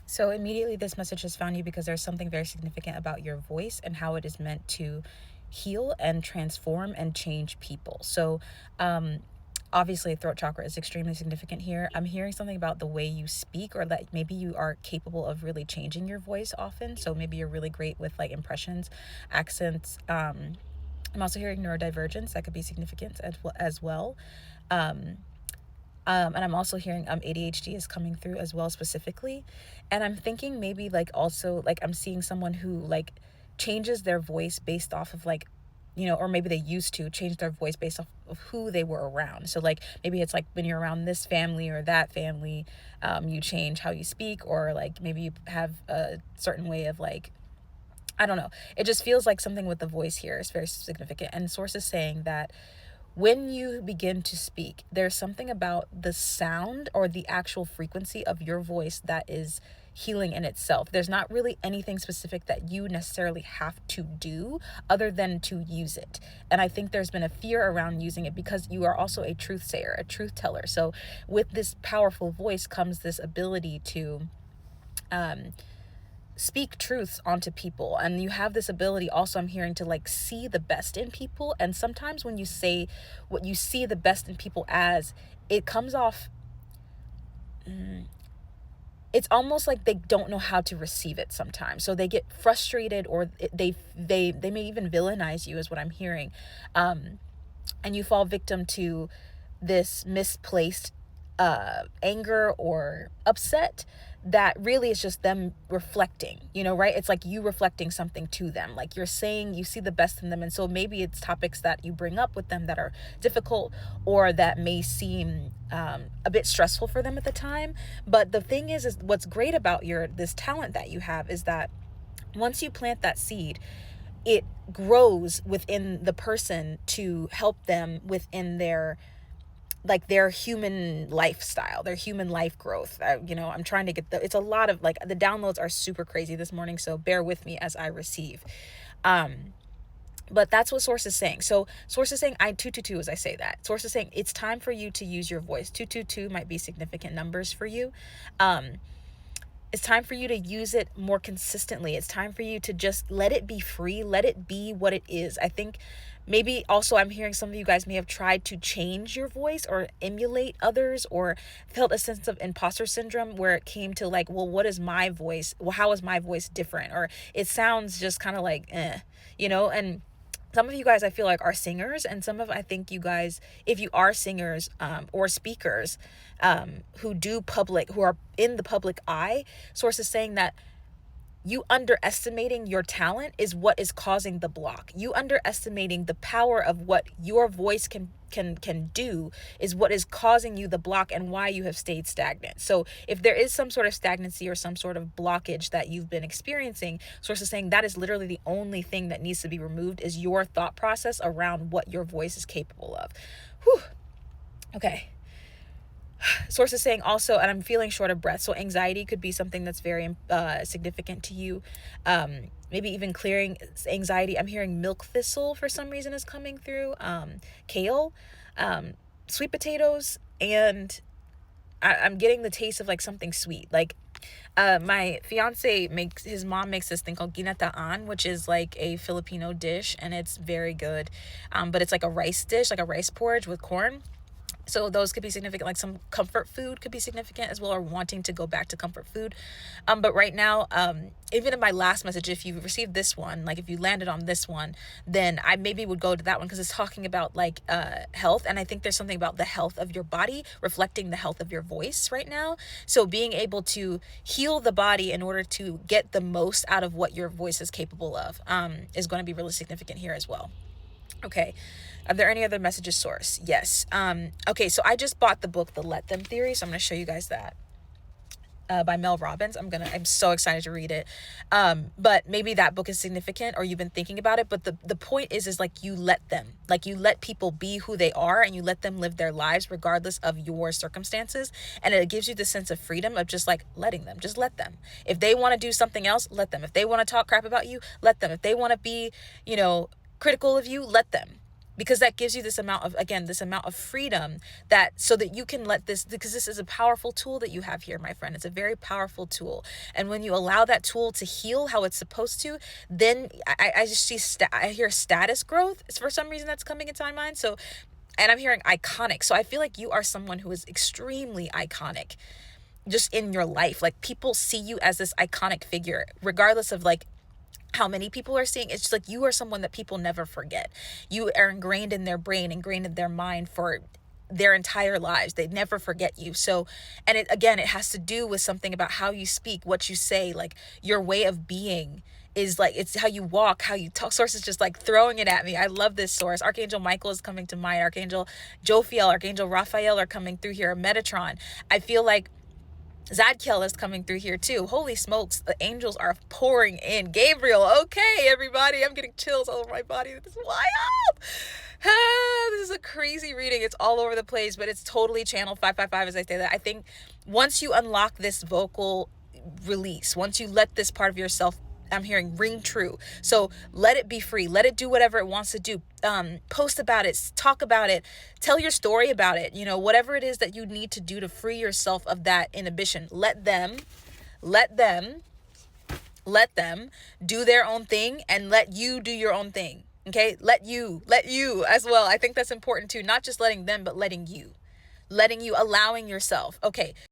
So immediately this message has found you because there's something very significant about your voice and how it is meant to heal and transform and change people. So obviously throat chakra is extremely significant here. I'm hearing something about the way you speak, or that maybe you are capable of really changing your voice often. So maybe you're really great with like impressions, accents. I'm also hearing neurodivergence that could be significant as well. Um, and I'm also hearing ADHD is coming through as well specifically. And I'm thinking maybe like also like I'm seeing someone who like changes their voice based off of like, or maybe they used to change their voice based off of who they were around. So like maybe it's like when you're around this family or that family, you change how you speak, or like maybe you have a certain way of like, I don't know. It just feels like something with the voice here is very significant. And sources saying that when you begin to speak, there's something about the sound or the actual frequency of your voice that is healing in itself. There's not really anything specific that you necessarily have to do other than to use it. And I think there's been a fear around using it because you are also a truth sayer, a truth teller. So with this powerful voice comes this ability to speak truths onto people, and you have this ability also, I'm hearing, to like see the best in people. And sometimes when you say what you see the best in people as, it comes off, it's almost like they don't know how to receive it sometimes, so they get frustrated, or they may even villainize you, is what I'm hearing. And you fall victim to this misplaced anger or upset that really is just them reflecting, right? It's like you reflecting something to them, like you're saying you see the best in them. And so maybe it's topics that you bring up with them that are difficult, or that may seem a bit stressful for them at the time. But the thing is what's great about this talent that you have is that once you plant that seed, it grows within the person to help them within their human lifestyle, their human life growth. I'm trying to get it's a lot of like, the downloads are super crazy this morning, so bear with me as I receive. But that's what source is saying. So source is saying, I 222 as I say that. Source is saying it's time for you to use your voice. 222 might be significant numbers for you. It's time for you to use it more consistently. It's time for you to just let it be free. Let it be what it is. I think maybe also I'm hearing some of you guys may have tried to change your voice or emulate others, or felt a sense of imposter syndrome where it came to like, well, what is my voice? Well, how is my voice different? Or it sounds just kind of like, and some of you guys I feel like are singers, and I think you guys, if you are singers or speakers who are in the public eye, sources saying that you underestimating your talent is what is causing the block. You underestimating the power of what your voice can do is what is causing you the block, and why you have stayed stagnant. So if there is some sort of stagnancy or some sort of blockage that you've been experiencing, sources saying that is literally the only thing that needs to be removed, is your thought process around what your voice is capable of. Whew. Okay. Sources saying also, and I'm feeling short of breath, so anxiety could be something that's very significant to you. Maybe even clearing anxiety. I'm hearing milk thistle for some reason is coming through. Kale, sweet potatoes, and I'm getting the taste of like something sweet. Like my fiance his mom makes this thing called ginataan, which is like a Filipino dish, and it's very good. But it's like a rice dish, like a rice porridge with corn. So those could be significant, like some comfort food could be significant as well, or wanting to go back to comfort food. But right now, even in my last message, if you received this one, like if you landed on this one, then I maybe would go to that one, because it's talking about like health. And I think there's something about the health of your body reflecting the health of your voice right now. So being able to heal the body in order to get the most out of what your voice is capable of is going to be really significant here as well. Okay. Are there any other messages, source? Yes. Okay, so I just bought the book, The Let Them Theory, so I'm going to show you guys that. By Mel Robbins. I'm so excited to read it. But maybe that book is significant, or you've been thinking about it. But the point is like you let them, like you let people be who they are, and you let them live their lives regardless of your circumstances. And it gives you the sense of freedom of just like letting them, just let them. If they want to do something else, let them. If they want to talk crap about you, let them. If they want to be, critical of you, let them. because that gives you this amount of, again, this amount of freedom, that so that you can let this, because this is a powerful tool that you have here, my friend. It's a very powerful tool. And when you allow that tool to heal how it's supposed to, then I just see, I hear status growth. It's for some reason that's coming into my mind. So, and I'm hearing iconic. So I feel like you are someone who is extremely iconic just in your life. Like, people see you as this iconic figure, regardless of like how many people are seeing. It's just like, you are someone that people never forget. You are ingrained in their brain, ingrained in their mind for their entire lives. They never forget you. So, and it, again, it has to do with something about how you speak, what you say, like your way of being is like, it's how you walk, how you talk. Source is just like throwing it at me. I love this source. Archangel Michael is coming to mind. Archangel Jophiel, Archangel Raphael are coming through here. Metatron. I feel like Zadkiel is coming through here too. Holy smokes, the angels are pouring in. Gabriel, okay, everybody, I'm getting chills all over my body. This is wild. This is a crazy reading. It's all over the place, but it's totally channel 555 as I say that. I think once you unlock this vocal release, once you let this part of yourself, I'm hearing, ring true. So let it be free. Let it do whatever it wants to do. Post about it, talk about it, tell your story about it. You know, whatever it is that you need to do to free yourself of that inhibition. Let them do their own thing, and let you do your own thing. Okay. Let you as well. I think that's important too. Not just letting them, but letting you, allowing yourself. Okay.